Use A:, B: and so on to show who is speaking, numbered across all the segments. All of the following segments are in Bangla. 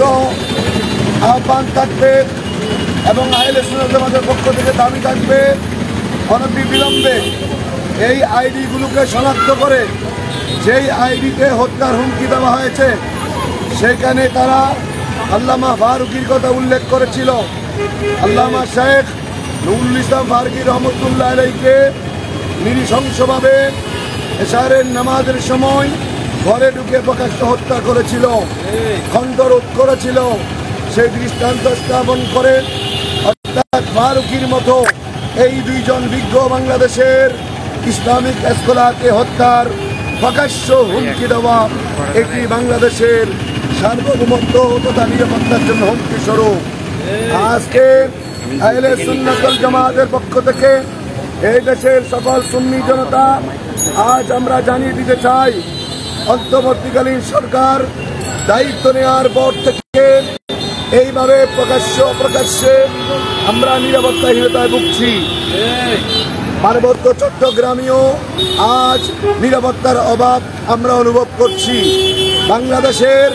A: স্পষ্ট আহ্বান থাকবে এবং আহলে সুন্নাত জামাতের পক্ষ থেকে দাবি থাকবে অনতিবিলম্বে এই আইডিগুলোকে শনাক্ত করে যেই আইডিতে হত্যার হুমকি দেওয়া হয়েছে সেখানে তারা আল্লামা ফারুকীর কথা উল্লেখ করেছিল। আল্লামা শেখ নুরুল ইসলাম ফারুকী রহমতুল্লাহ আলাইহিকে নৃশংসভাবে এশারের নামাজের সময় ঘরে ঢুকে প্রকাশ্য হত্যা করেছিল, খণ্ডরোধ করেছিল। সেই দৃষ্টান্ত স্থাপন করে অর্থাৎ ফারুকীর মতো এই দুইজন বিজ্ঞ বাংলাদেশের ইসলামিক স্কলারকে হত্যার প্রকাশ্য হুমকি দেওয়া এটি বাংলাদেশের সার্বভৌমত্ব তথা নিরাপত্তার জন্য হুমকি স্বরূপ। আজকে আহলে সুন্নাত ওয়াল জামাতের পক্ষ থেকে এই দেশের সকল সুন্নি জনতা আজ আমরা জানিয়ে দিতে চাই, অন্তর্বর্তীকালীন সরকার দায়িত্ব নেওয়ার পর থেকে এইভাবে প্রকাশ্যে আমরা নিরাপত্তাহীনতায় ভুগছি। পার্বত্য চট্টগ্রামেও আজ নিরাপত্তার অভাব আমরা অনুভব করছি। বাংলাদেশের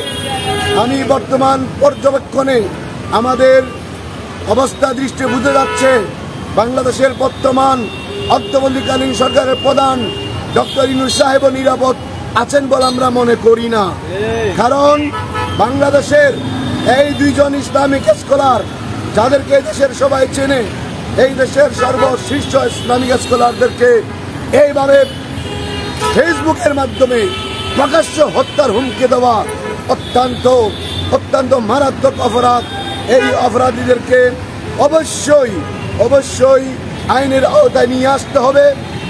A: আমি বর্তমান পর্যবেক্ষণে আমাদের অবস্থা দৃষ্টি বুঝে যাচ্ছে বাংলাদেশের বর্তমান অন্তর্বর্তীকালীন সরকারের প্রধান ডক্টর ইউনূস সাহেবও নিরাপদ আছেন বলে আমরা মনে করি না। কারণ বাংলাদেশের এই দুইজন ইসলামিক স্কলার যাদেরকে দেশের সবাই চেনে, এই দেশের সর্বশীর্ষ ইসলামিক স্কলারদেরকে এইভাবে ফেসবুকের মাধ্যমে প্রকাশ্য হত্যার হুমকি দেওয়া অত্যন্ত মারাত্মক অপরাধ। এই অপরাধীদেরকে অবশ্যই আইনের আওতায় নিয়ে আসতে হবে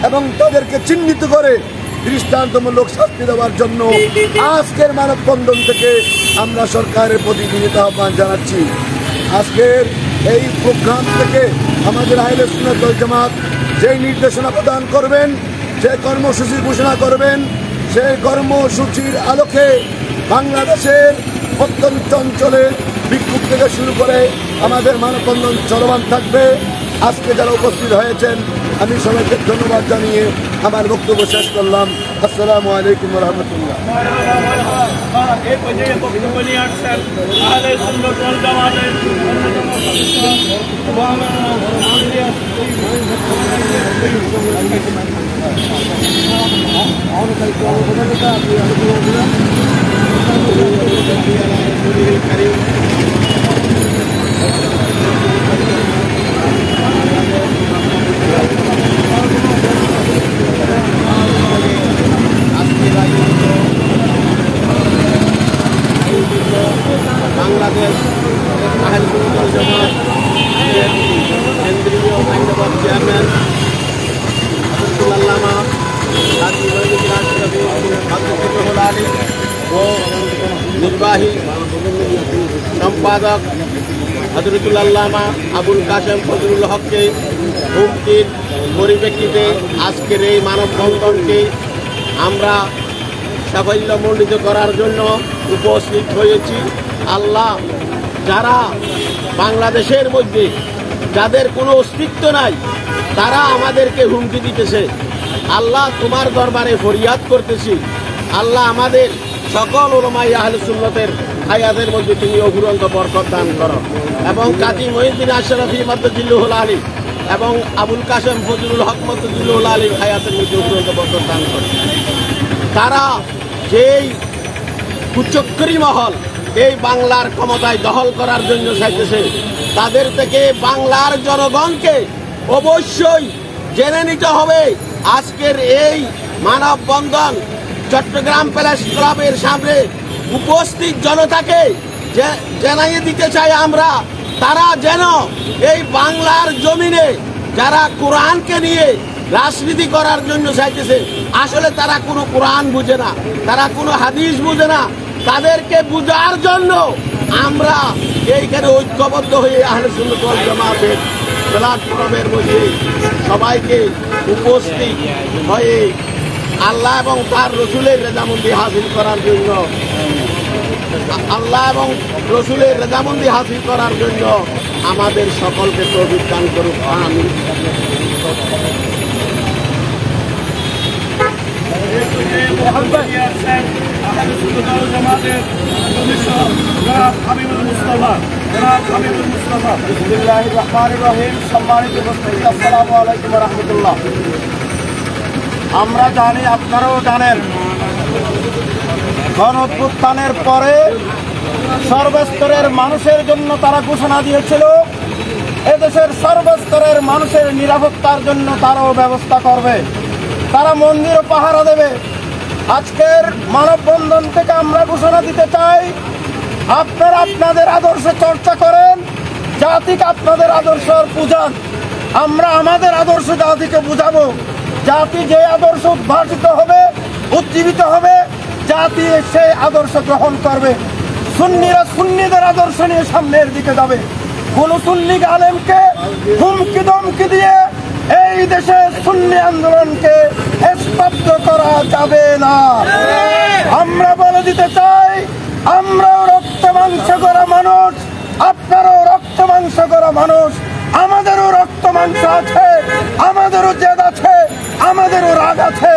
A: এবং তাদেরকে চিহ্নিত করে দৃষ্টান্তমূলক শাস্তি দেওয়ার জন্য আজকের মানববন্ধন থেকে আমরা সরকারের প্রতি বিনীত আহ্বান জানাচ্ছি। আজকের এই প্রোগ্রাম থেকে আমাদের আহলে সুন্নাত ওয়াল জামাত যেই নির্দেশনা প্রদান করবেন, যে কর্মসূচি ঘোষণা করবেন, সেই কর্মসূচির আলোকে বাংলাদেশের প্রত্যন্ত অঞ্চলে বিক্ষোভ থেকে শুরু করে আমাদের মানববন্ধন চলমান থাকবে। আজকে যারা উপস্থিত হয়েছেন আমি সবাইকে ধন্যবাদ জানিয়ে আমার বক্তব্য শেষ করলাম। আসসালামু আলাইকুম ওয়া রাহমাতুল্লাহ।
B: বাংলাদেশ আহলে সুন্নাত ওয়াল জামাত কেন্দ্রীয় আইনবাদ চেয়ারম্যান হযরতুল আল্লামা কাজী ওয়াহিদুল আশরাফী হাফিজাহুল আলী ও নির্বাহী সম্পাদক হযরতুল আল্লামা আবুল কাশেম ফজলুল হককে হুমকির পরিপ্রেক্ষিতে আজকের এই মানববন্ধনকে আমরা সাফল্যমণ্ডিত করার জন্য উপস্থিত হয়েছি। আল্লাহ, যারা বাংলাদেশের মধ্যে যাদের কোনো অস্তিত্ব নাই তারা আমাদেরকে হুমকি দিতেছে, আল্লাহ তোমার দরবারে ফরিয়াদ করতেছি, আল্লাহ আমাদের সকল উলামায়ে আহলে সুন্নাতের হায়াতের মধ্যে তুমি অফুরন্ত বরকত দান করো এবং কাজী মঈনুদ্দিন আশরাফী মাদ্দাজিল্লাহুল আলী এবং আবুল কাশেম ফজলুল হক মাদ্দাজিল্লাহুল আলীর হায়াতের মধ্যে অফুরন্ত বরকত দান করো। তারা যেই কুচক্রী মহল এই বাংলার ক্ষমতায় দখল করার জন্য চাইতেছে, তাদের থেকে বাংলার জনগণকে অবশ্যই জেনে নিতে হবে। আজকের এই মানববন্ধন চট্টগ্রাম প্যালেস ক্লাবের সামনে উপস্থিত জনতাকে জানিয়ে দিতে চাই আমরা, তারা যেন এই বাংলার জমিনে যারা কোরআনকে নিয়ে রাজনীতি করার জন্য চাইতেছে, আসলে তারা কোনো কোরআন বুঝে না, তারা কোনো হাদিস বুঝে না, তাদেরকে বুঝার জন্য আমরা এইখানে ঐক্যবদ্ধ হয়ে আহলে সুন্নাত ওয়াল জামাতের প্ল্যাটফর্মের মধ্যে সবাইকে উপস্থিত হয়ে আল্লাহ এবং তার রসুলের রেজামন্দি হাসিল করার জন্য আমাদের সকলকে তৌফিক দান করুক। আমিন।
C: জামাতের সদস্য জনাব হাবিবুল মুস্তাফা। বিসমিল্লাহির রহমানির রহিম। সম্মানিত উপস্থিতি, আসসালামু আলাইকুম ওয়া রাহমাতুল্লাহ। আমরা জানি, আপনারাও জানেন, গণঅভ্যুত্থানের পরে সর্বস্তরের মানুষের জন্য তারা ঘোষণা দিয়েছিল এদেশের সর্বস্তরের মানুষের নিরাপত্তার জন্য তারাও ব্যবস্থা করবে, তারা মন্দিরও পাহারা দেবে। আজকের মানববন্ধন থেকে আমরা ঘোষণা দিতে চাই, আপনারা আপনাদের আদর্শ চর্চা করেন, জাতিকে আপনাদের আদর্শ বুঝান। আমরা আমাদের আদর্শ জাতিকে বুঝাবো। জাতি যে আদর্শ উদ্ভাসিত হবে, উজ্জীবিত হবে, জাতি সেই আদর্শ গ্রহণ করবে। সুন্নিরা সুন্নিদের আদর্শ নিয়ে সামনের দিকে যাবে। কোন সুন্নি আলেমকে হুমকি ধমকি দিয়ে এই দেশে সুন্নি আন্দোলনকে স্তব্ধ করা যাবে না। আমরা বলে দিতে চাই, আমরাও রক্ত মাংস করা মানুষ, আপনারও রক্ত মাংস করা মানুষ, আমাদেরও রক্ত মাংস আছে, আমাদেরও জেদ আছে, আমাদেরও রাগ আছে।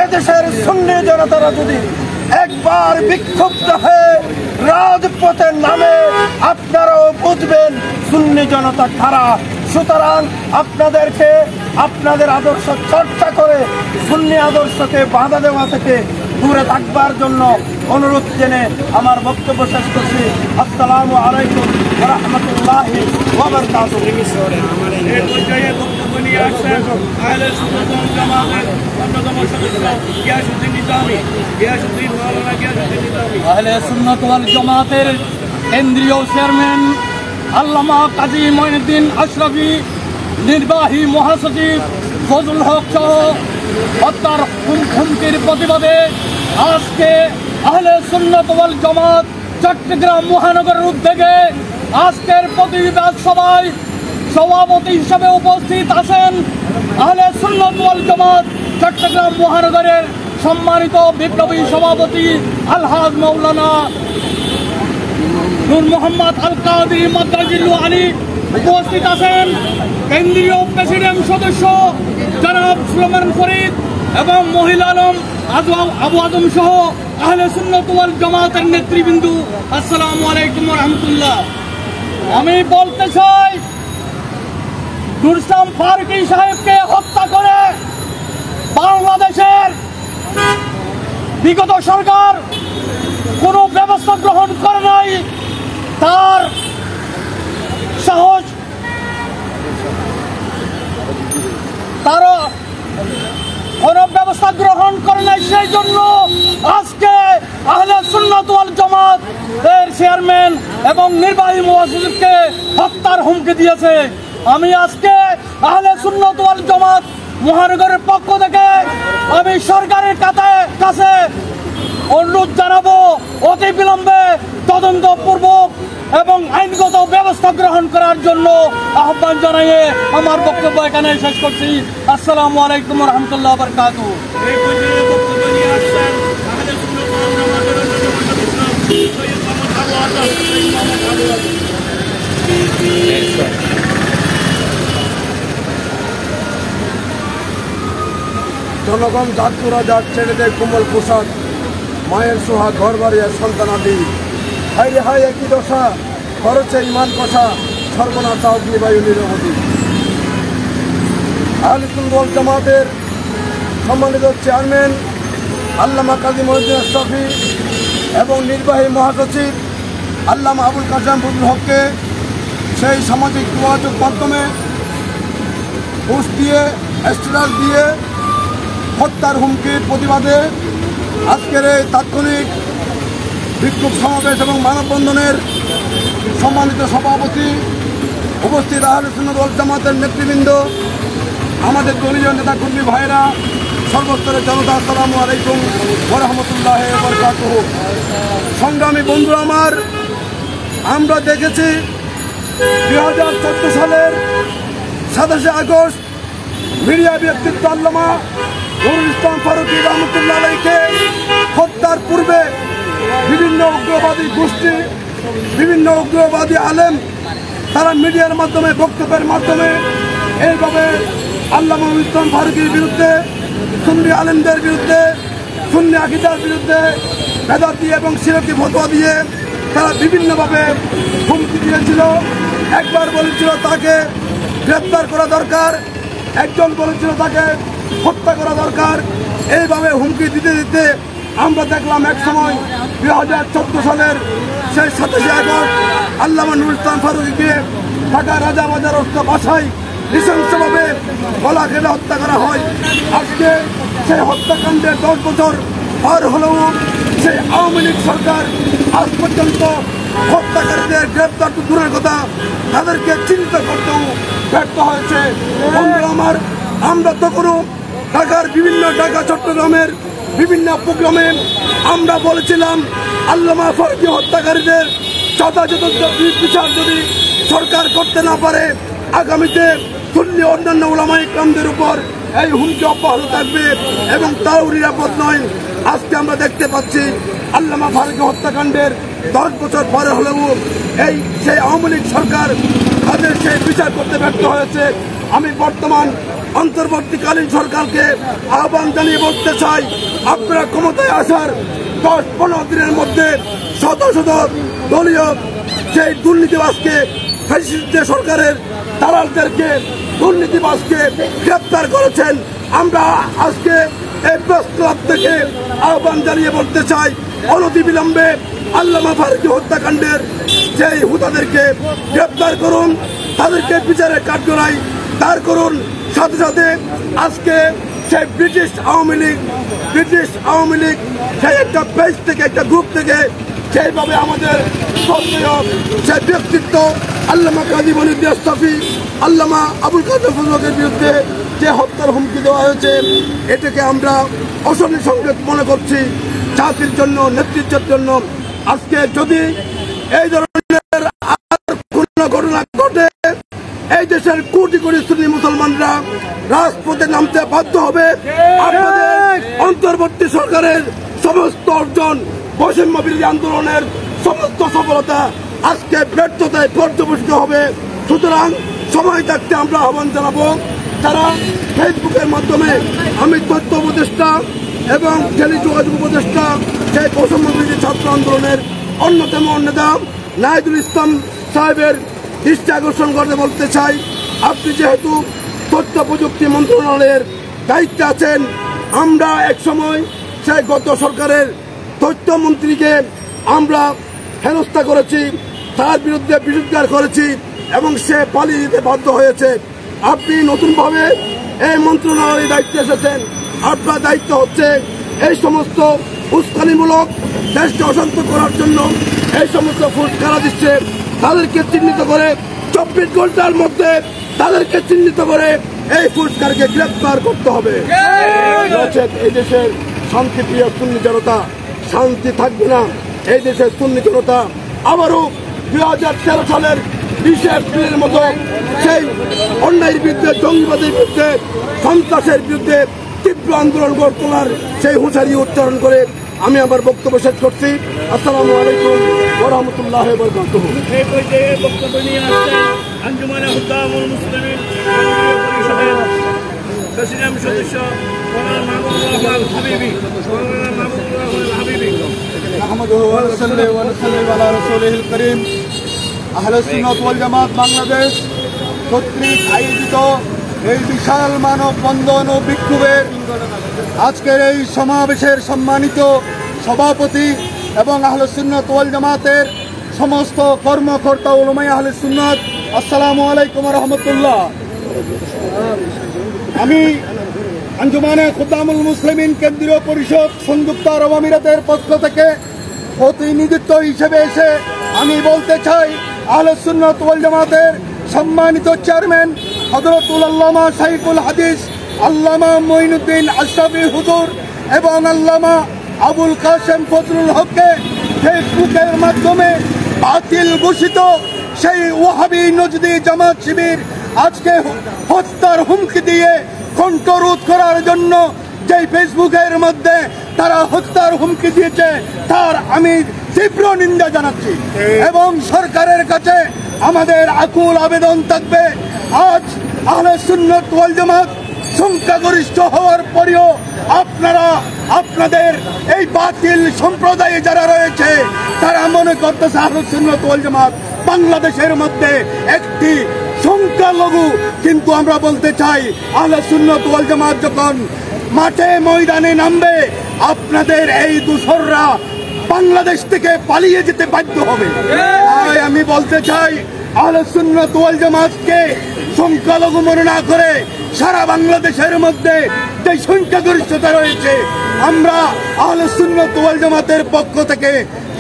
C: এদেশের সুন্নি জনতারা যদি একবার বিক্ষুব্ধ হয়ে রাজপথের নামে, আপনারাও বুঝবেন সুন্নি জনতা কারা। সুতরাং আপনাদেরকে আপনাদের আদর্শ চর্চা করে সুন্নি আদর্শকে বাধা দেওয়া থেকে দূরে থাকবার জন্য অনুরোধ জেনে আমার বক্তব্য শেষ করছি। আসসালামু আলাইকুম ওয়া রাহমাতুল্লাহি ওয়া বারাকাতুহু। এই পর্যায়ে বক্তব্য নিয়ে আসছেন আহলে সুন্নাত ওয়াল জামাতের অন্যতম সদস্য গিয়াসউদ্দিন নিজামী। মাওলানা গিয়াসউদ্দিন নিজামী, আহলে সুন্নাত ওয়াল জামাতের কেন্দ্রীয় চেয়ারম্যান আল্লামা কাজী মঈনুদ্দিন আশরাফী, নির্বাহী মহাসচিব ফজলুল হক সহ হত্যার হুমকির প্রতিবাদে আজকে আহলে সুন্নাত ওয়াল জামাত চট্টগ্রাম মহানগরের উদ্যোগে আজকের প্রতিবাদ সভায় সভাপতি হিসেবে উপস্থিত আছেন আহলে সুন্নাত ওয়াল জামাত চট্টগ্রাম মহানগরের সম্মানিত বিপ্লবী সভাপতি আলহাজ মাওলানা নূর মোহাম্মদ আল কাদরি মাদ্রাজিল্লু আলী। উপস্থিত আছেন কেন্দ্রীয় প্রেসিডেন্ট সদস্য জনাব সুলেমান ফরিদ এবং মহিলা আলম আবু আজম সহ আহলে সুন্নাত ওয়াল জামাতের নেতৃবৃন্দ। আসসালামু আলাইকুম ওয়া রাহমাতুল্লাহ। আমি বলতে চাই, নূর ইসলাম ফারুকী সাহেবকে হত্যা করে বাংলাদেশের বিগত সরকার কোনো ব্যবস্থা গ্রহণ করে নাই। তার সাহস, তারা কোনো ব্যবস্থা গ্রহণ করে নাই। সেই জন্য আজকে আহলে সুন্নাত ওয়াল জামাত এর চেয়ারম্যান এবং নির্বাহী মহাসচিবকে হত্যার হুমকি দিয়েছে। আমি আজকে আহলে সুন্নাত ওয়াল জামাত মহানগরের পক্ষ থেকে আমি সরকারের কাছে অনুরোধ জানাবো, অতি বিলম্বে তদন্তপূর্বক এবং আইনগত ব্যবস্থা গ্রহণ করার জন্য আহ্বান জানিয়ে আমার বক্তব্য এখানে শেষ করছি। আসসালামু আলাইকুম ওয়া রাহমাতুল্লাহি ওয়া বারাকাতুহু। এই পর্যায়ে বক্তব্য নিয়ে আসছেন আহলে সুন্নাত ওয়াল জামাতের অন্যতম সদস্য সৈয়দ মোহাম্মদ আবু আজম।
A: জনগণ জাতপুরা যার ছেলেদের কোমল পোশাক, মায়ের সোহাগ ঘর বাড়ি আর সন্তানাদি, হাই রে হাই একই দশা, খরচে ইমান কষা, সর্বনাশা অগ্নিবায়ু নিরবধি। আহলে সুন্নাত ওয়াল জামাতের সম্মানিত চেয়ারম্যান আল্লামা কাজী মঈনুদ্দিন আশরাফী এবং নির্বাহী মহাসচিব আল্লামা আবুল কাসেম ফজলুল হককে সেই সামাজিক যোগাযোগ মাধ্যমে পোস্ট দিয়ে, স্ট্যাটাস দিয়ে হত্যার হুমকির প্রতিবাদে আজকের এই তাৎক্ষণিক বিক্ষোভ সমাবেশ এবং মানববন্ধনের সম্মানিত সভাপতি, উপস্থিত আহলে সুন্নাত ওয়াল জামাতের নেতৃবৃন্দ, আমাদের দলীয় নেতাকর্মী ভাইরা, সর্বস্তরের জনতা, আসসালামু আলাইকুম ওয়া রাহমাতুল্লাহি ওয়া বারাকাতুহু। সংগ্রামী বন্ধু আমার, আমরা দেখেছি 2014 সালের 27 আগস্ট মিডিয়া ব্যক্তিত্ব আল্লামা নুরুল ইসলাম ফারুকী রহমতুল্লাহ আলাইহিকে হত্যার পূর্বে বিভিন্ন উগ্রবাদী গোষ্ঠী, বিভিন্ন উগ্রবাদী আলেম তারা মিডিয়ার মাধ্যমে, বক্তব্যের মাধ্যমে এইভাবে আল্লামা নুরুল ইসলাম ফারুকীর বিরুদ্ধে, সুন্নি আলেমদের বিরুদ্ধে, সুন্নি আকীদার বিরুদ্ধে বেদাতি এবং শিরকি ফতোয়া দিয়ে তারা বিভিন্নভাবে হুমকি দিয়েছিল। একবার বলেছিল তাকে গ্রেপ্তার করা দরকার, একজন বলেছিল তাকে হত্যা করা দরকার। এইভাবে হুমকি দিতে দিতে আমরা দেখলাম এক সময় 2014 সালের সেই 27 আগস্ট আল্লামা নুরুল ইসলাম ফারুকীকে ঢাকা রাজাবাজার বাসায় নৃশংসভাবে গলা কেটে হত্যা করা হয়। আজকে সেই হত্যাকাণ্ডের 10 বছর পার হলেও সেই আওয়ামী লীগ সরকার আজ পর্যন্ত হত্যাকারীদের গ্রেপ্তার তো দূরের কথা, তাদেরকে চিন্তা করতেও ব্যর্থ হয়েছে। বন্ধুরা আমার, আমরা তখনও ঢাকার ঢাকা চট্টগ্রামের বিভিন্ন প্রোগ্রামে আমরা বলেছিলাম আল্লামা ফারুকী হত্যাকারীদের যথাযথ বিচার যদি সরকার করতে না পারে, আগামীতে সুন্নি অন্যান্য উলামা ইকরামদের উপর এই হুমকি অব্যাহত থাকবে এবং তাও নিরাপদ নয়। আজকে আমরা দেখতে পাচ্ছি আল্লামা ফারুকী হত্যাকাণ্ডের 10 বছর পরে হলেও সেই আওয়ামী লীগ সরকার তাদের সেই বিচার করতে ব্যর্থ হয়েছে। আমি বর্তমান অন্তর্বর্তীকালীন সরকারকে আহ্বান জানিয়ে বলতে চাই, আপনারা ক্ষমতায় আসার 10-15 দিনের মধ্যে শত শত দলীয় সেই দুর্নীতিবাজকে, ফ্যাসিস্ট সরকারের দালালদেরকে, দুর্নীতিবাজকে গ্রেপ্তার করেছেন। আমরা আজকে এই প্রেস ক্লাব থেকে আহ্বান জানিয়ে বলতে চাই, অনতিবিলম্বে আল্লামা ফারুকী হত্যাকাণ্ডের সেই হুতাদেরকে গ্রেপ্তার করুন, তাদেরকে বিচারের কাঠগড়ায় দাঁড় করুন। সাথে সাথে আজকে সেই ব্রিটিশ আওয়ামী লীগ সেই একটা পেজ থেকে, একটা গ্রুপ থেকে সেইভাবে আমাদের সেই ব্যক্তিত্ব আল্লামা কাজী মনিউদ্দিন আশরাফী, আল্লামা আবুল কাসেম ফজলুলের বিরুদ্ধে যে হত্যার হুমকি দেওয়া হয়েছে, এটাকে আমরা অশনি সংকেত মনে করছি জাতির জন্য, নেতৃত্বের জন্য। আজকে যদি এই ধরনের আর কোনো ঘটনা ঘটে, এই দেশের কোটি কোটি সুন্নি মুসলমানরা রাজপথে নামতে বাধ্য হবে। আপনাদের অন্তর্বর্তী সরকারের সমস্ত অর্জন, বৈষম্য বিরোধী আন্দোলনের সমস্ত সফলতা আজকে ব্যর্থতায় পর্যবেসিত হবে। সুতরাং সময় থাকতে আমরা আহ্বান জানাবো, যারা ফেসবুকের মাধ্যমে আমি তথ্য উপদেষ্টা এবং টেলিযোগাযোগ উপদেষ্টা সেই বৈষম্য বিরোধী ছাত্র আন্দোলনের অন্যতম নেতা নাহিদুল ইসলাম সাহেবের দৃষ্টি আকর্ষণ করতে বলতে চাই, আপনি যেহেতু তথ্য প্রযুক্তি মন্ত্রণালয়ের দায়িত্বে আছেন, আমরা একসময় সেই গত সরকারের তথ্যমন্ত্রীকে আমরা হেনস্থা করেছি, তার বিরুদ্ধে বিরোধিতা করেছি এবং সে পালিয়ে যেতে বাধ্য হয়েছে। আপনি নতুনভাবে এই মন্ত্রণালয়ের দায়িত্বে এসেছেন, আপনার দায়িত্ব হচ্ছে এই সমস্ত উস্কানিমূলক দেশকে অশান্ত করার জন্য এই সমস্ত ফুট কারা দিচ্ছে, তাদেরকে চিহ্নিত করে 24 ঘন্টার মধ্যে তাদেরকে চিহ্নিত করে এই পুরস্কারকে গ্রেপ্তার করতে হবে। এই দেশের শান্তিপ্রিয় সুন্নি জনতা শান্তি থাকবে না। এই দেশের সুন্নি জনতা আবারও 2013 সালের 20 এপ্রিলের মতো সেই অন্যায়ের বিরুদ্ধে, জঙ্গিবাদের বিরুদ্ধে, সন্ত্রাসের বিরুদ্ধে তীব্র আন্দোলন গড়ে তোলার সেই হুঁশিয়ারি উচ্চারণ করে আমি আমার বক্তব্য শেষ করছি। আসসালামু আলাইকুম ওয়া রাহমাতুল্লাহি ওয়া বারাকাতুহু।
D: এই পর্যায়ে বক্তব্য নিয়ে আসছেন আঞ্জুমানে হুদ্দামুল মুসলিমিন পরিষদের প্রেসিডেন্ট সদস্য মাওলানা মাহমুদুল্লাহ আল হাবিবি।
A: আহমদুহু ওয়া সাল্লি ওয়া সাল্লিম আলা রাসূলিল কারীম। আহলে সুন্নাত ওয়াল জামাত বাংলাদেশ কর্তৃক আয়োজিত এই বিশাল মানববন্ধন ও বিক্ষোভের আজকের এই সমাবেশের সম্মানিত সভাপতি এবং আহলে সুন্নাত ওয়াল জামাতের সমস্ত কর্মকর্তা উলামায়ে আহলে সুন্নাত, আসসালামু আলাইকুম ওয়া রাহমাতুল্লাহ। আমি আঞ্জুমানে খুদ্দামুল মুসলিমিন কেন্দ্রীয় পরিষদ সংযুক্ত আরব আমিরাতের পক্ষ থেকে প্রতিনিধিত্ব হিসেবে এসে আমি বলতে চাই, আহলে সুন্নাত ওয়াল জামাতের সম্মানিত চেয়ারম্যান হযরতুল আল্লামা শাইখুল হাদিস আল্লামা মঈনুদ্দিন আশরাফী হুজুর এবং আল্লামা আবুল কাসেম ফজলুল হককে ফেসবুকের মাধ্যমে বাতিল ঘোষিত সেই ওয়াহাবি নজদি জামাত শিবির আজকে হত্যার হুমকি দিয়ে কণ্ঠরোধ করার জন্য যে ফেসবুকের মধ্যে তারা হত্যার হুমকি দিয়েছে, তার আমি তীব্র নিন্দা জানাচ্ছি এবং সরকারের কাছে আমাদের আকুল আবেদন থাকবে, আজ আহলে সুন্নাত ওয়াল জামাত সংখ্যাগরিষ্ঠ হওয়ার পরেও আপনারা আপনাদের এই বাতিল সম্প্রদায়ে যারা রয়েছে তারা মনে করতেছে আহলে সুন্নাত ওয়াল জামাত বাংলাদেশের মধ্যে একটি সংখ্যালঘু। কিন্তু আমরা বলতে চাই আহলে সুন্নাত ওয়াল জামাত যখন মাঠে ময়দানে নামবে আপনাদের এই দূষররা বাংলাদেশ থেকে পালিয়ে যেতে বাধ্য হবে। তাই আমি বলতে চাই আহলে সুন্নাত ওয়াল জামাতকে সংখ্যালঘু মনে না করে সারা বাংলাদেশের মধ্যে যে সংখ্যাগরিষ্ঠতা রয়েছে আমরা আহলে সুন্নাত ওয়াল জামাতের পক্ষ থেকে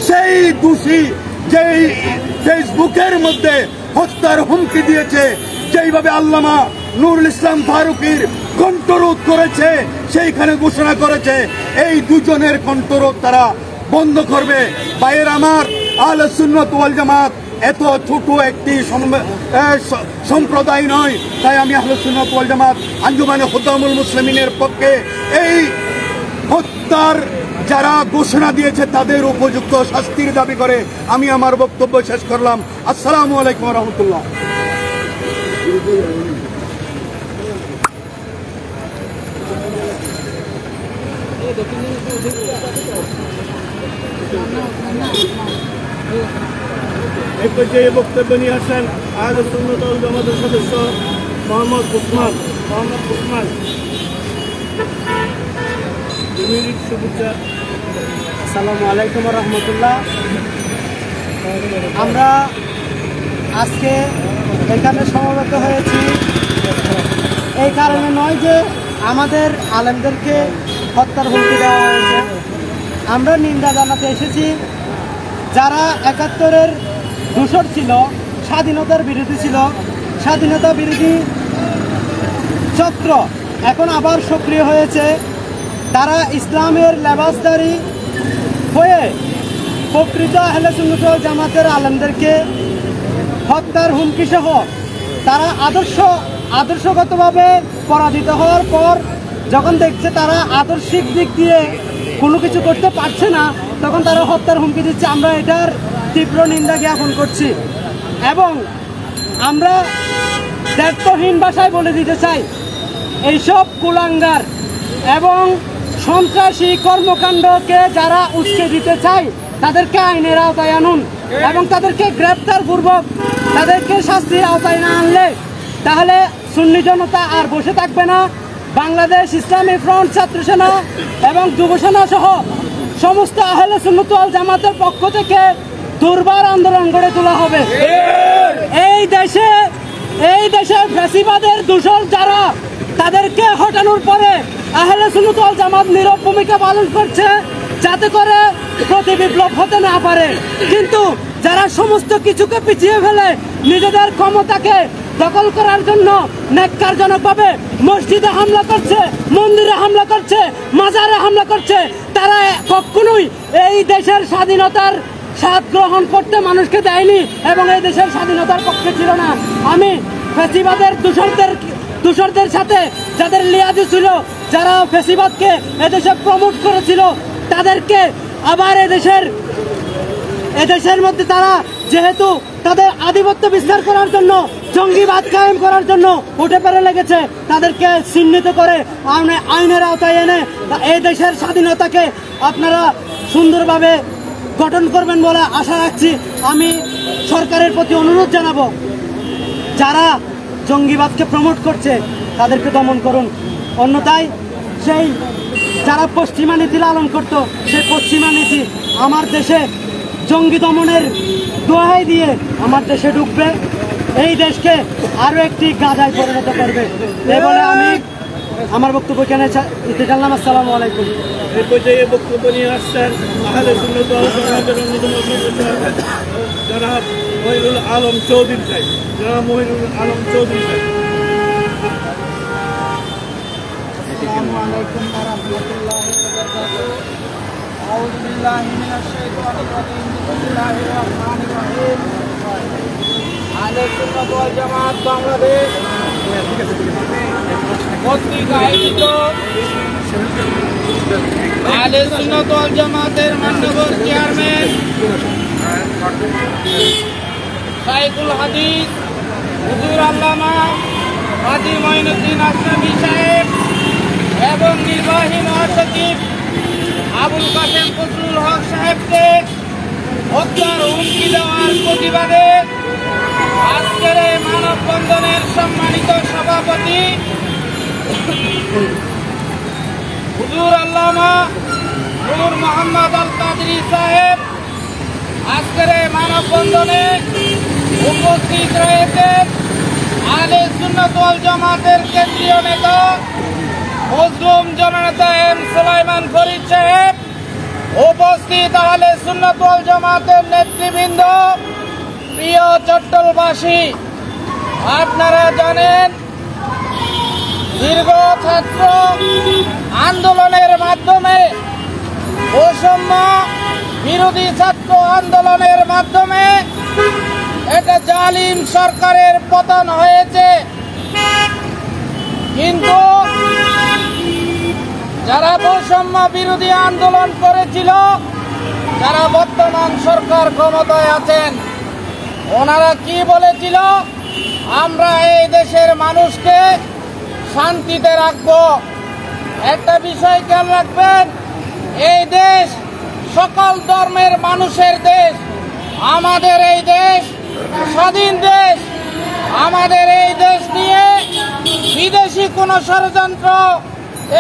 A: সেই দোষী যেই ফেসবুকের মধ্যে হত্যার হুমকি দিয়েছে, যেইভাবে আল্লামা নুরুল ইসলাম ফারুকীর কণ্ঠরোধ করেছে সেইখানে ঘোষণা করেছে এই দুজনের কণ্ঠরোধ তারা বন্ধ করবে। ভাইয়ের আমার, আহলে সুন্নাত ওয়াল জামাত এত ছোট একটি সম্প্রদায় নয়। তাই আমি আহলে সুন্নাত ওয়াল জামাত আঞ্জুমানে খুদ্দামুল মুসলিমিনের পক্ষে এই হত্যার যারা ঘোষণা দিয়েছে তাদের উপযুক্ত শাস্তির দাবি করে আমি আমার বক্তব্য শেষ করলাম। আসসালামু আলাইকুম ওয়া রাহমাতুল্লাহ।
D: এই পর্যায়ে বক্তব্য নিয়ে আসেন আহলে সুন্নাত ওয়াল জামাতের সদস্য মোহাম্মদ উসমান।
E: আসসালামু আলাইকুম ওয়া রাহমাতুল্লাহ। আমরা আজকে এখানে সমবেত হয়েছি এই কারণে নয় যে আমাদের আলেমদেরকে হত্যার হুমকি দেওয়া হয়েছে। আমরা নিন্দা জানাতে এসেছি যারা ৭১-এর দূষর ছিল, স্বাধীনতার বিরোধী ছিল, স্বাধীনতা বিরোধী চক্র এখন আবার সক্রিয় হয়েছে। তারা ইসলামের লেবাসদারি হয়ে প্রকৃত আহলে সুন্নাত ওয়াল জামাতের আলেমদেরকে হত্যার হুমকি সহ তারা আদর্শগতভাবে পরাজিত হওয়ার পর যখন দেখছে তারা আদর্শিক দিক দিয়ে কোনো কিছু করতে পারছে না, তখন তারা হত্যার হুমকি দিচ্ছে। আমরা এটার তীব্র নিন্দা জ্ঞাপন করছি এবং আমরা দায়িত্বহীন ভাষায় বলে দিতে চাই এইসব কুলাঙ্গার এবং সন্ত্রাসী কর্মকাণ্ডকে যারা উস্কে দিতে চায় তাদেরকে আইনের আওতায় আনুন এবং তাদেরকে গ্রেপ্তার পূর্বক তাদেরকে শাস্তির আওতায় না আনলে তাহলে সুন্নি জনতা আর বসে থাকবে না। বাংলাদেশ ইসলামী ফ্রন্ট, ছাত্র সেনা এবং যুব সেনা সহ সমস্ত আহলে সুন্নাত ওয়াল জামাতের পক্ষ থেকে দুর্বার আন্দোলন গড়ে তোলা হবে। এই দেশের ফ্যাসিবাদের দূষণ যারা তাদেরকে হটানোর পরে আহলে সুন্নাত ওয়াল জামাত নীরব ভূমিকা পালন করছে যাতে করে প্রতি বিপ্লব হতে না পারে। কিন্তু যারা সমস্ত কিছুকে পিছিয়ে ফেলে নিজেদের ক্ষমতাকে দখল করার জন্য ন্যাক্কারজনকভাবে মসজিদে হামলা করছে, মন্দিরে হামলা করছে, মাজারে হামলা করছে, তারা কখনোই এই দেশের স্বাধীনতার স্বাদ গ্রহণ করতে মানুষকে দেয়নি এবং এই দেশের স্বাধীনতার পক্ষে ছিল না। আমি ফ্যাসিবাদের দূষরদের সাথে যাদের লিয়াজি ছিল, যারা ফ্যাসিবাদকে এদেশে প্রমোট করেছিল, তাদেরকে আবার এদেশের মধ্যে তারা যেহেতু তাদের আধিপত্য বিস্তার করার জন্য, জঙ্গিবাদ কায়েম করার জন্য উঠে পড়ে লেগেছে, তাদেরকে চিহ্নিত করে আইনের আওতায় এনে এই দেশের স্বাধীনতাকে আপনারা সুন্দরভাবে গঠন করবেন বলে আশা রাখছি। আমি সরকারের প্রতি অনুরোধ জানাবো যারা জঙ্গিবাদকে প্রমোট করছে তাদেরকে দমন করুন। অন্যথায় সেই যারা পশ্চিমা নীতি লালন করতো সেই পশ্চিমা নীতি আমার দেশে জঙ্গি দমনের দোহাই দিয়ে আমার দেশে ঢুকবে, এই দেশকে আরো একটি গাজায় পরিণত করবে। এই বলে আমি আমার বক্তব্য এখানে দিতে চাইলাম। আসসালামু আলাইকুম।
D: এই পর্যায়ে বক্তব্য নিয়ে আসছেন আহলে সুন্নাত ওয়াল জামাতের অন্যতম সদস্য জনাব মহিনুল আলম চৌধুরী সাহেব।
E: আসসালামু আলাইকুম ওয়া রাহমাতুল্লাহি ওয়া বারাকাতুহু। আউযু বিল্লাহি মিনাশ শাইতানির রাজিম। বিসমিল্লাহির রহমানির রহিম। আহলে সুন্নাত ওয়াল জামাত বাংলাদেশ কর্তৃক আয়োজিত আহলে সুন্নাত ওয়াল জামাতের মাননীয় চেয়ারম্যান শাইখুল হাদিস হুজুর আল্লামা
C: কাজী মঈনুদ্দিন আশরাফী সাহেব এবং নির্বাহী মহাসচিব আবুল কাশেম ফজলুল হক সাহেবকে হত্যার হুমকি দেওয়ার প্রতিবাদে আজকের এই মানববন্ধনের সম্মানিত সভাপতি হুজুর আল্লামা নূর মোহাম্মদ আল কাদরি সাহেব আজকের এই মানববন্ধনে উপস্থিত রয়েছেন আহলে সুন্নাত ওয়াল জামাতের কেন্দ্রীয় নেতা মজলুম জননেতা এম সুলাইমান ফরিদ সাহেব, উপস্থিত আহলে সুন্নাত ওয়াল জামাতের নেতৃবৃন্দ, প্রিয় চট্টলবাসী, আপনারা জানেন দীর্ঘ ছাত্র আন্দোলনের মাধ্যমে বৈষম্য বিরোধী ছাত্র আন্দোলনের মাধ্যমে এটা জালিম সরকারের পতন হয়েছে। কিন্তু যারা বৈষম্য বিরোধী আন্দোলন করেছিল, যারা বর্তমান সরকার ক্ষমতায় আছেন, ওনারা কি বলেছিল? আমরা এই দেশের মানুষকে শান্তিতে রাখবো। একটা বিষয় খেয়াল রাখবেন, এই দেশ সকল ধর্মের মানুষের দেশ। আমাদের এই দেশ স্বাধীন দেশ। আমাদের এই দেশ নিয়ে বিদেশি কোনো ষড়যন্ত্র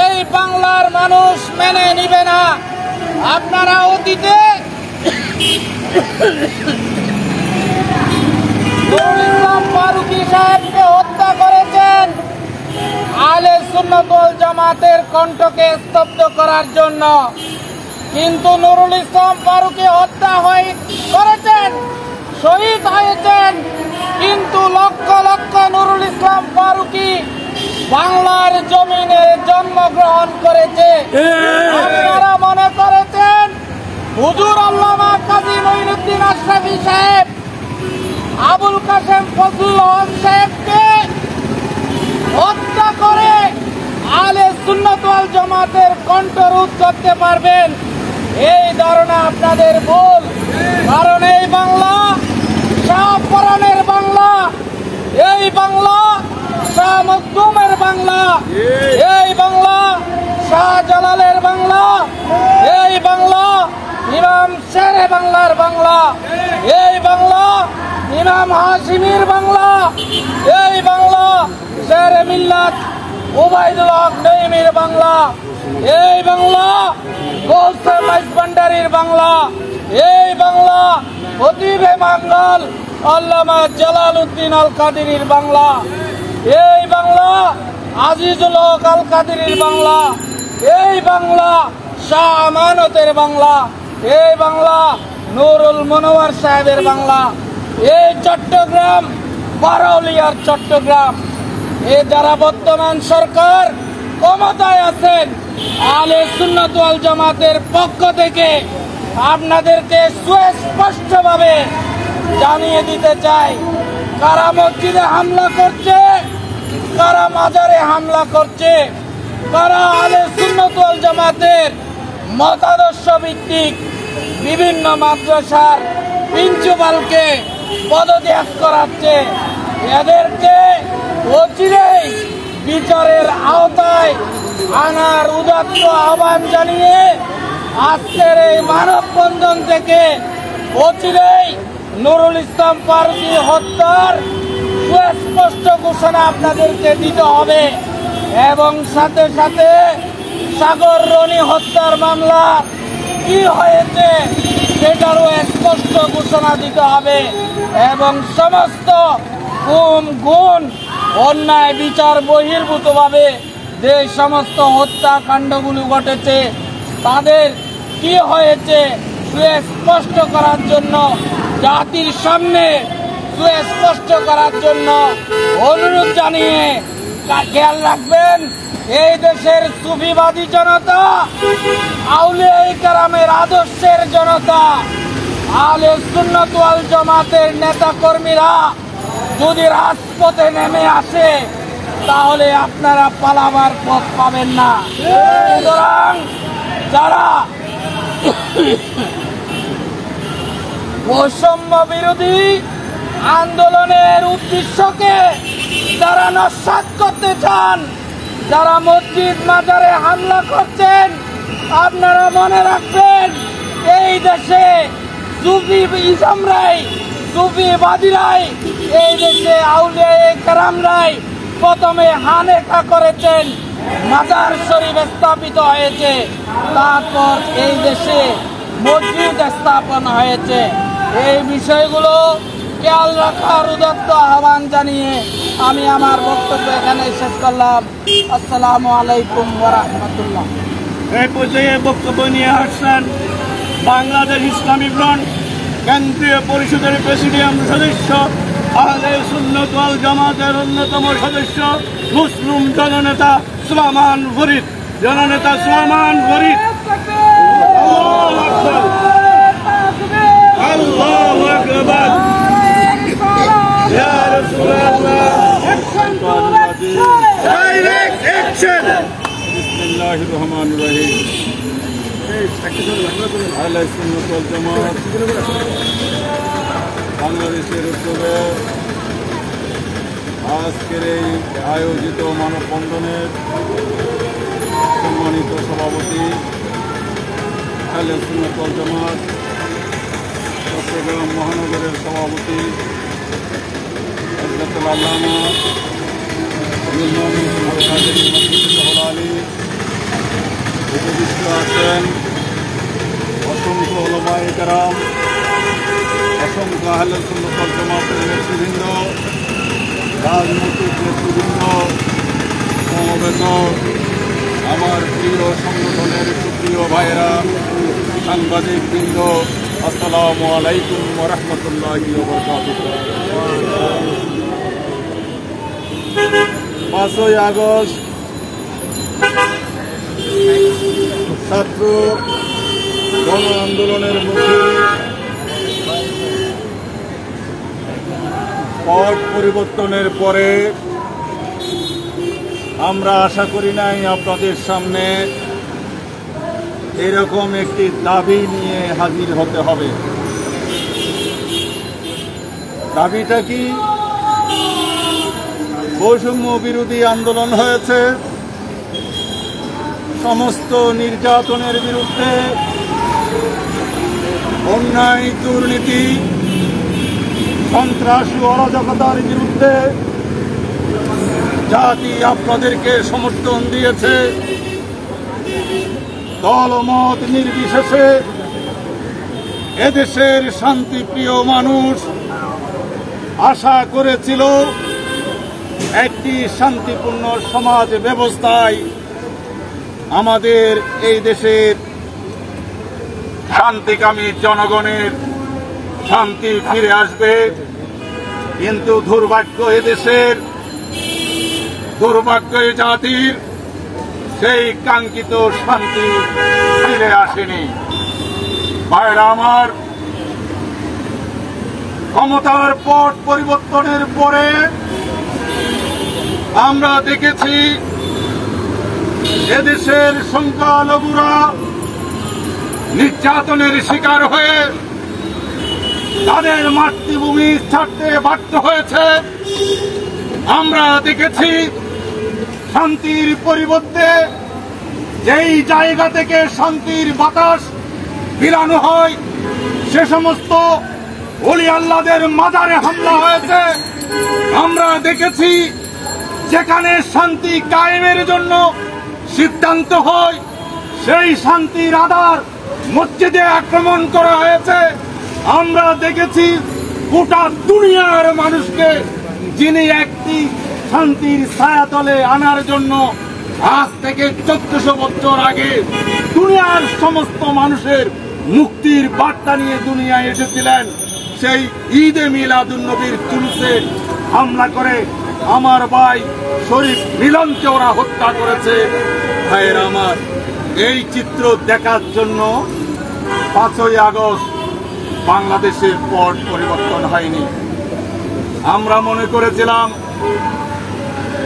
C: এই বাংলার মানুষ মেনে নিবে না। আপনারা অতীতে নুরুল ইসলাম ফারুকী সাহেবকে হত্যা করেছেন আহলে সুন্নাত ওয়াল জামাতের কণ্ঠকে স্তব্ধ করার জন্য। কিন্তু নুরুল ইসলাম ফারুকী হত্যা করেছেন, শহীদ হয়েছেন, কিন্তু লক্ষ লক্ষ নুরুল ইসলাম ফারুকী বাংলার জমিনে জন্মগ্রহণ করেছে। আপনারা মনে করেছেন হুজুর আল্লামা কাজী মঈনুদ্দিন আশরাফী সাহেব আবুল কাশেম ফজলুল হক সাহেবকে হত্যা করে আহলে সুন্নাত ওয়াল জামাতের কণ্ঠরোধ করতে পারবেন? এই ধারণা আপনাদের ভুল। কারণ এই বাংলা শাহপরানের বাংলা, এই বাংলা শাহ মখদুমের বাংলা, এই বাংলা শাহজালালের বাংলা, এই বাংলা ইমাম শেরে বাংলার বাংলা, এই বাংলা ইমাম হাশিমির বাংলা, এই বাংলা শেরে মিল্লাত উবাইদুল হক নঈমীর বাংলা, এই বাংলা গৌসে মাইজভান্ডারীর বাংলা, এই বাংলা খতিবে মাঙ্গল আল্লামা জালালউদ্দিন আল কাদেরীর বাংলা, এই বাংলা আজিজুল হক আল কাদেরীর বাংলা, এই বাংলা শাহ আমানতের বাংলা, এই বাংলা নুরুল মনোয়ার সাহেবের বাংলা, এই চট্টগ্রাম বারৌলিয়ার চট্টগ্রাম। যারা বর্তমান সরকার ক্ষমতায় আছেন, আহলে সুন্নাত ওয়াল জামাতের পক্ষ থেকে আপনাদেরকে সুস্পষ্টভাবে জানিয়ে দিতে চাই, কারা মসজিদে হামলা করছে, কারা মাজারে হামলা করছে, কারা আহলে সুন্নাত ওয়াল জামাতের মতাদর্শ ভিত্তিক বিভিন্ন মাদ্রাসার প্রিন্সিপালকে পদত্যাগ করাচ্ছে, এদেরকে অচিরেই বিচারের আওতায় আনার উদাত্ত আহ্বান জানিয়ে আজকের এই মানববন্ধন থেকে অচিরেই নুরুল ইসলাম ফারুকী হত্যার সুস্পষ্ট ঘোষণা আপনাদেরকে দিতে হবে এবং সাথে সাথে সাগর রনি হত্যার মামলা কি হয়েছে সেটারও স্পষ্ট ঘোষণা দিতে হবে এবং সমস্ত গুণ অন্যায় বিচার বহির্ভূতভাবে যে সমস্ত হত্যাকাণ্ডগুলো ঘটেছে তাদের কি হয়েছে সুস্পষ্ট করার জন্য, জাতির সামনে সুস্পষ্ট করার জন্য অনুরোধ জানিয়ে খেয়াল রাখবেন, এই দেশের সুফিবাদী জনতা, আউলিয়া কেরামের আদর্শের জনতা, আহলে সুন্নাত ওয়াল জামাতের নেতা কর্মীরা যদি রাজপথে নেমে আসে তাহলে আপনারা পালাবার পথ পাবেন না। সুতরাং যারা বৈষম্য বিরোধী আন্দোলনের উদ্দেশ্যকে যারা নস্যাৎ করতে চান, যারা মসজিদ মাজারে হামলা করছেন, আপনারা মনে রাখবেন এই দেশে সুফি ইসলামরাই, সুফিবাদীরাই, এই দেশে আউলিয়া কেরামরাই প্রথমে হানেখা করেছেন, মাজার শরীফ স্থাপিত হয়েছে, তারপর এই দেশে মসজিদ স্থাপন হয়েছে। এই বিষয়গুলো খেয়াল রাখার উদাত্ত আহ্বান জানিয়ে আমি আমার বক্তব্য এখানে শেষ করলাম। আসসালামু আলাইকুম ওয়া রাহমাতুল্লাহ।
D: এই পর্যায়ে বক্তব্য নিয়ে আসছেন বাংলাদেশ ইসলামী ফ্রন্ট কেন্দ্রীয় পরিষদের প্রেসিডিয়াম সদস্য, আহলে সুন্নাত ওয়াল জামাতের অন্যতম সদস্য, মুসলিম জননেতা সুলাইমান ফরিদ। জননেতা সুলাইমান ফরিদ। আল্লাহু আকবার, আল্লাহু আকবার। ইয়া রাসূলুল্লাহ, ডাইরেক্ট অ্যাকশন। বিসমিল্লাহির রহমানির রহিম। আহলে সুন্নাত ওয়াল জামাত বাংলাদেশের উদ্যোগে আজকের এই আয়োজিত মানববন্ধনের সম্মানিত সভাপতি আহলে সুন্নাত ওয়াল জামাত চট্টগ্রাম মহানগরের সভাপতি হযরতুল আল্লামা আলী উপবিষ্ট আছেন, অসংখ্য উলামায়ে কেরাম, অসংখ্য আহলে সুন্নাত ওয়াল জামাতের নেতৃবৃন্দ, রাজনৈতিক নেতৃবৃন্দ, সমবেত আমার প্রিয় সংগঠনের সুপ্রিয় ভাইয়েরা, সাংবাদিক বৃন্দ, আসসালামু আলাইকুম ওয়া রাহমাতুল্লাহি ওয়া বারাকাতুহু। 5ই আগস্ট ছাত্র গণ আন্দোলনের মুখে পট পরিবর্তনের পরে আমরা আশা করি নাই আপনাদের সামনে এরকম একটি দাবি নিয়ে হাজির হতে হবে। দাবিটা কি? বৈষম্য বিরোধী আন্দোলন হয়েছে, সমস্ত নির্যাতনের বিরুদ্ধে, অন্যায় দুর্নীতি সন্ত্রাসী অরাজকতার বিরুদ্ধে জাতি আপনাদেরকে সমর্থন দিয়েছে। দলমত নির্বিশেষে এদেশের শান্তিপ্রিয় মানুষ আশা করেছিল একটি শান্তিপূর্ণ সমাজ ব্যবস্থায় আমাদের এই দেশের শান্তিকামী জনগণের শান্তি ফিরে আসবে। কিন্তু দুর্ভাগ্য এদেশের, দুর্ভাগ্য এই জাতির সেই কাঙ্ক্ষিত শান্তি ফিরে আসেনি। ভাইরা আমার, ক্ষমতার পট পরিবর্তনের পরে আমরা দেখেছি এদেশের সংখ্যালঘুরা নির্যাতনের শিকার হয়ে তাদের মাতৃভূমি ছাড়তে বাধ্য হয়েছে। আমরা দেখেছি শান্তির পরিবর্তে যেই জায়গা থেকে শান্তির বাতাস বিরানো হয় সে সমস্ত ওলি আল্লাহদের মাজারে হামলা হয়েছে। আমরা দেখেছি যেখানে শান্তি কায়েমের জন্য সিদ্ধান্ত হয় সেই শান্তির আধার মসজিদে আক্রমণ করা হয়েছে। আমরা দেখেছি গোটা দুনিয়ার মানুষকে যিনি একটি শান্তির ছায়াতলে আনার জন্য আজ থেকে 1400 বছর আগে দুনিয়ার সমস্ত মানুষের মুক্তির বার্তা নিয়ে দুনিয়ায় এসেছিলেন, সেই ঈদে মিলাদুন নবীর জুলুসে হামলা করে আমার ভাই শরীফ মিলনকে ওরা হত্যা করেছে। ভাইয়েরা আমার, এই চিত্র দেখার জন্য 5ই আগস্ট বাংলাদেশের পট পরিবর্তন হয়নি। আমরা মনে করেছিলাম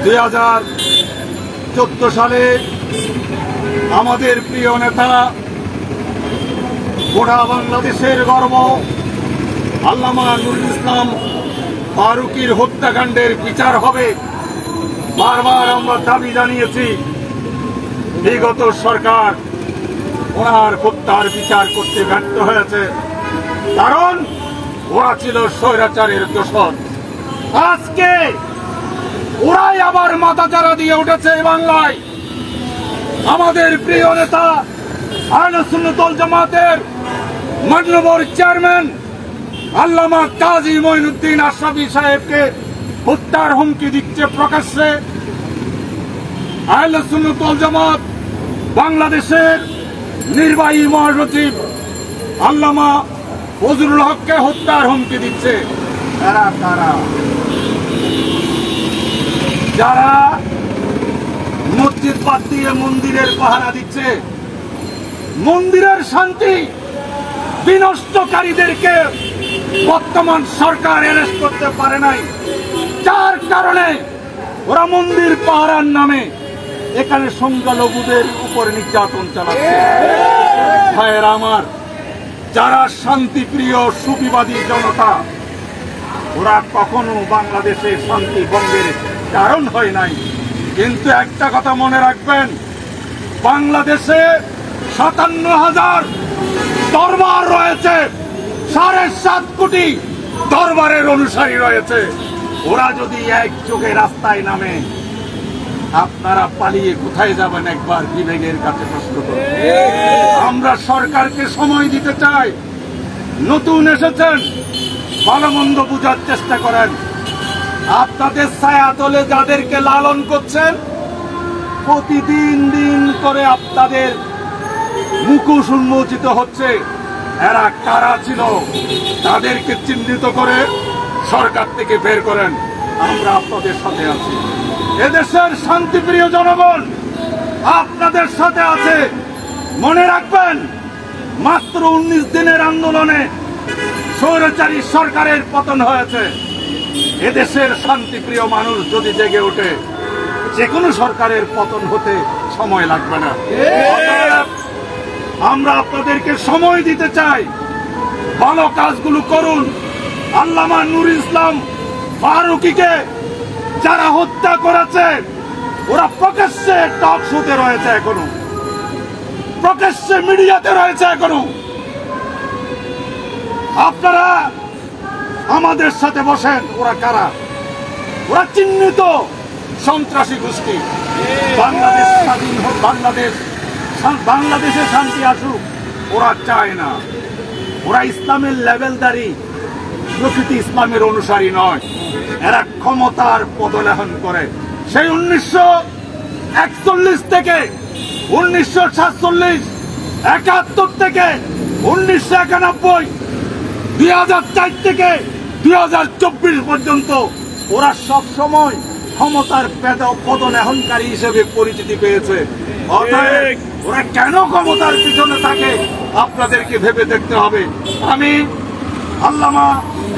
D: 2014 সালে আমাদের প্রিয় নেতা, গোটা বাংলাদেশের গর্ব আল্লামা নুরুল ইসলাম
F: ফারুকীর হত্যাকাণ্ডের বিচার হবে। বারবার আমরা দাবি জানিয়েছি, বিগত সরকার ওনার হত্যার বিচার করতে ব্যর্থ হয়েছে, কারণ ওরা ছিল স্বৈরাচারের দোষর। আজকে ওরাই আবার মাথাচাড়া দিয়ে উঠেছে বাংলায়। আমাদের প্রিয় নেতা আহলে সুন্নাত ওয়াল জামাতের মাননীয় চেয়ারম্যান আল্লামা কাজী মঈনুদ্দিন আশরাফী সাহেবকে হত্যার হুমকি দিচ্ছে প্রকাশ্যে। আহলে সুন্নাত ওয়াল জামাত বাংলাদেশের নির্বাহী মহাসচিব আল্লামা ফজলুল হককে হত্যার হুমকি দিচ্ছে। এরা কারা? যারা মসজিদ বাদ দিয়ে মন্দিরের পাহারা দিচ্ছে, মন্দিরের শান্তি বিনষ্টকারীদেরকে বর্তমান সরকার অ্যারেস্ট করতে পারে নাই, যার কারণে ওরা মন্দির পাহারার নামে এখানে সংখ্যালঘুদের উপর নির্যাতন চালাচ্ছে। ভাইয়েরা আমার, যারা শান্তিপ্রিয় সুফিবাদী জনতা, ওরা কখনো বাংলাদেশে শান্তি ভঙ্গের কারণ হয় নাই। কিন্তু একটা কথা মনে রাখবেন, বাংলাদেশে 57,000 দরবার রয়েছে, 7.5 কোটি দরবারের অনুসারী রয়েছে। ওরা যদি একযোগে রাস্তায় নামে, আপনারা পালিয়ে কোথায় যাবেন? একবার বিবেকের কাছে প্রশ্ন করুন। আমরা সরকারকে সময় দিতে চাই। নতুন এসেছেন, ভালো মন্দ বুঝার চেষ্টা করেন। আপনাদের ছায়া তলে যাদেরকে লালন করছেন, প্রতিদিন দিন করে আপনাদের মুখোশ উন্মোচিত হচ্ছে। এরা কারা ছিল তাদেরকে চিহ্নিত করে সরকার থেকে বের করেন। আমরা আপনাদের সাথে আছি। এদেশের শান্তিপ্রিয় জনগণ আপনাদের সাথে আছে। মনে রাখবেন, মাত্র 19 দিনের আন্দোলনে স্বৈরাচারী সরকারের পতন হয়েছে। এদেশের শান্তিপ্রিয় মানুষ যদি জেগে ওঠে, যে কোনো সরকারের পতন হতে সময় লাগবে না। আমরা আপনাদেরকে সময় দিতে চাই, ভালো কাজগুলো করুন। আল্লামা নূর ইসলাম ফারুকীকে যারা হত্যা করেছে, ওরা প্রকাশ্যে টক শোতে রয়েছে, এখনো প্রকাশ্যে মিডিয়াতে রয়েছে। এখনো আপনারা আমাদের সাথে বসেন। ওরা কারা? ওরা চিহ্নিত সন্ত্রাসী গোষ্ঠী। বাংলাদেশ স্বাধীন হোক, বাংলাদেশে শান্তি আসুক, ওরা চায় না। ওরা ইসলামের লেভেলদারি, প্রকৃতি ইসলামের অনুসারী নয়। এরা ক্ষমতার পদলেহন করে। সেই 1941 থেকে 1947, 71 থেকে 1991, 2004 থেকে 2024 পর্যন্ত ওরা সব সময় ক্ষমতার পদলেহনকারী হিসেবে পরিচিতি পেয়েছে। অতএব ওরা কেন ক্ষমতার পিছনে থাকে আপনাদেরকে ভেবে দেখতে হবে। আমি আল্লামা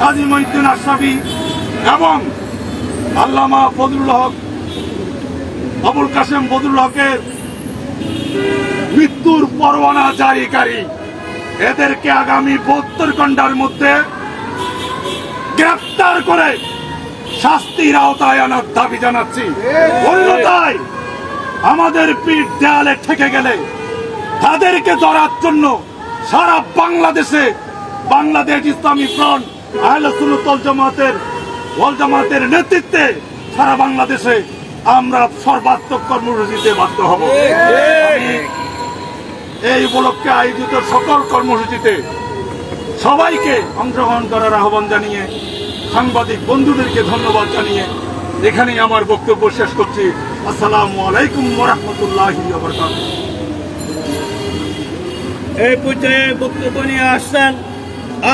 F: কাজী মঈনুদ্দিন আশরাফী এবং আল্লামা ফজলুল হক, আবুল কাশেম ফজলুল হকের মৃত্যুর পরোয়ানা জারিকারী, এদেরকে আগামী 72 ঘন্টার মধ্যে গ্রেফতার করে শাস্তির আওতায় আনার দাবি জানাচ্ছি। অন্যথায় আমাদের পিঠ দেয়ালে ঠেকে গেলে তাদেরকে ধরার জন্য সারা বাংলাদেশে বাংলাদেশ ইসলামী ফ্রন্ট আহলে সুন্নাত ওয়াল জামাতের নেতৃত্বে সারা বাংলাদেশে আমরা সর্বাত্মক কর্মসূচিতে বাধ্য হব। এই উপলক্ষে আয়োজিত সকল কর্মসূচিতে সবাইকে অংশগ্রহণ করার আহ্বান জানিয়ে, সাংবাদিক বন্ধুদেরকে ধন্যবাদ জানিয়ে এখানেই আমার বক্তব্য শেষ করছি। আসসালামু আলাইকুম ওয়া রাহমাতুল্লাহি ওয়া বারাকাতুহু।
D: এই পর্যায়ে বক্তব্য নিয়ে আসছেন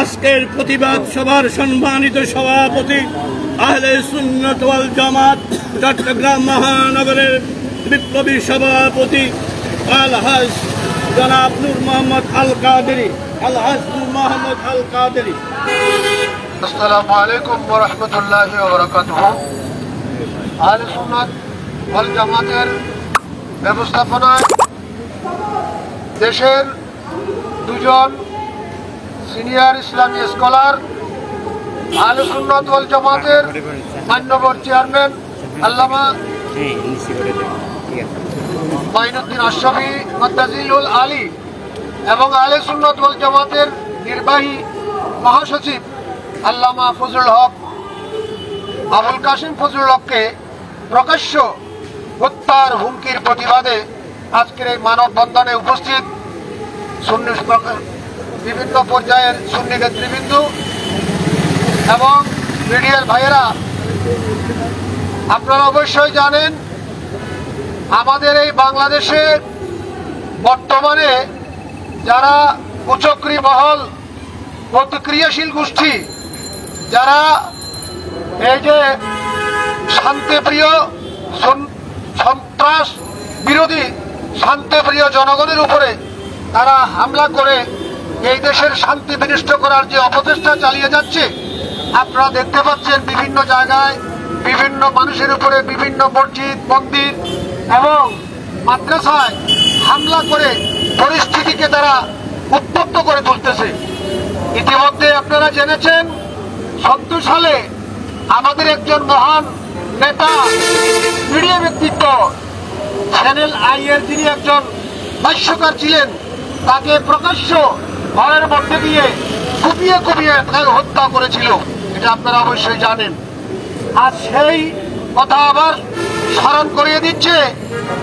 D: আজকের প্রতিবাদ সভার সম্মানিত সভাপতি আহলে সুন্নাত ওয়াল জামাত চট্টগ্রাম মহানগরের বিপ্লবী সভাপতি আলহাজ জনাব নূর মোহাম্মদ আল কাদেরী।
G: আসসালামু আলাইকুম ওয়া রাহমাতুল্লাহি ওয়া বারাকাতুহু। আহলে সুন্নাত ওয়াল জামাতের ব্যবস্থাপনায় দেশের দুজন সিনিয়র ইসলামী স্কলার আহলে সুন্নাত ওয়াল জামাতের মাননীয় চেয়ারম্যান আল্লামা মাইনুদ্দিন আশরাফি মাদ্দাজিউল আলী এবং আহলে সুন্নাত ওয়াল জামাতের নির্বাহী মহাসচিব আল্লামা ফজলুল হক আবুল কাসেম ফজলুল হককে প্রকাশ্য হত্যার হুমকির প্রতিবাদে আজকের এই মানববন্ধনে উপস্থিত সুন্নি বিভিন্ন পর্যায়ের সুন্নি নেতৃবৃন্দ এবং মিডিয়ার ভাইয়েরা, আপনারা অবশ্যই জানেন আমাদের এই বাংলাদেশে বর্তমানে যারা কুচক্রী মহল, প্রতিক্রিয়াশীল গোষ্ঠী, যারা এই যে শান্তিপ্রিয় সন্ত্রাস বিরোধী শান্তিপ্রিয় জনগণের উপরে তারা হামলা করে এই দেশের শান্তি বিনষ্ট করার যে অপচেষ্টা চালিয়ে যাচ্ছে, আপনারা দেখতে পাচ্ছেন বিভিন্ন জায়গায় বিভিন্ন মানুষের উপরে বিভিন্ন মসজিদ, মন্দির এবং মাদ্রাসায় হামলা করে পরিস্থিতিকে তারা উত্তপ্ত করে তুলতেছে। ইতিমধ্যে আপনারা জেনেছেন ৭০ সালে আমাদের একজন মহান নেতা, মিডিয়া ব্যক্তিত্ব, চ্যানেল আই এর যিনি একজন ভাষ্যকার ছিলেন, তাকে প্রকাশ্য ঘরের মধ্যে দিয়ে কুপিয়ে কুপিয়ে হত্যা করেছিল। এটা আপনারা অবশ্যই জানেন। আর সেই কথা আবার স্মরণ করিয়ে দিচ্ছে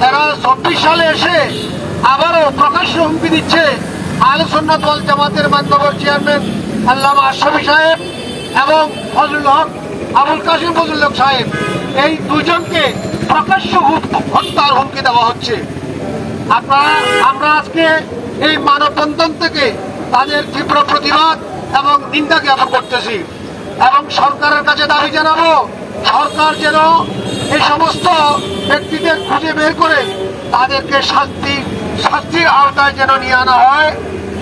G: তারা ২৪ সালে এসে আবারও প্রকাশ্য হুমকি দিচ্ছে আহলে সুন্নাত ওয়াল জামাতের মাননীয় চেয়ারম্যান আল্লামা আশরাফি সাহেব এবং ফজলুল হক আবুল কাসেম ফজলুল হক সাহেব, এই দুজনকে প্রকাশ্য হত্যার হুমকি দেওয়া হচ্ছে। আমরা আজকে এই মানববন্ধন থেকে তাদের তীব্র প্রতিবাদ এবং নিন্দা জ্ঞাপন করতেছি এবং সরকারের কাছে দাবি জানাবো, সরকার যেন এই সমস্ত ব্যক্তিদের খুঁজে বের করে তাদেরকে শাস্তির আওতায় যেন নিয়ে আনা হয়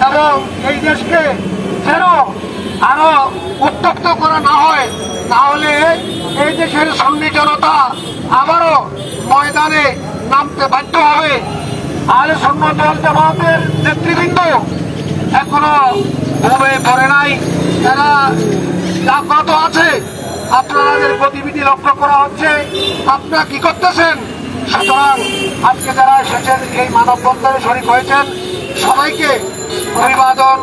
G: এবং এই দেশকে যেন আরো উত্তপ্ত করা না হয়। তাহলে এই দেশের সুন্নি জনতা আবারও ময়দানে নামতে বাধ্য হবে। আহলে সুন্নাত ওয়াল জামাতের নেতৃবৃন্দ এখনো ঘুমিয়ে পড়ে নাই, তারা জাগ্রত আছে। আপনাদের গতিবিধি লক্ষ্য করা হচ্ছে, আপনারা কি করতেছেন। সুতরাং আজকে যারা এসেছেন এই মানববন্ধনে শরীক হয়েছেন সবাইকে অভিবাদন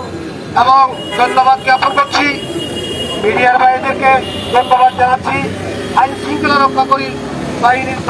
G: এবং ধন্যবাদ জ্ঞাপন করছি। মিডিয়ার ভাইদেরকে ধন্যবাদ জানাচ্ছি। আইন শৃঙ্খলা রক্ষাকারী বাহিনীর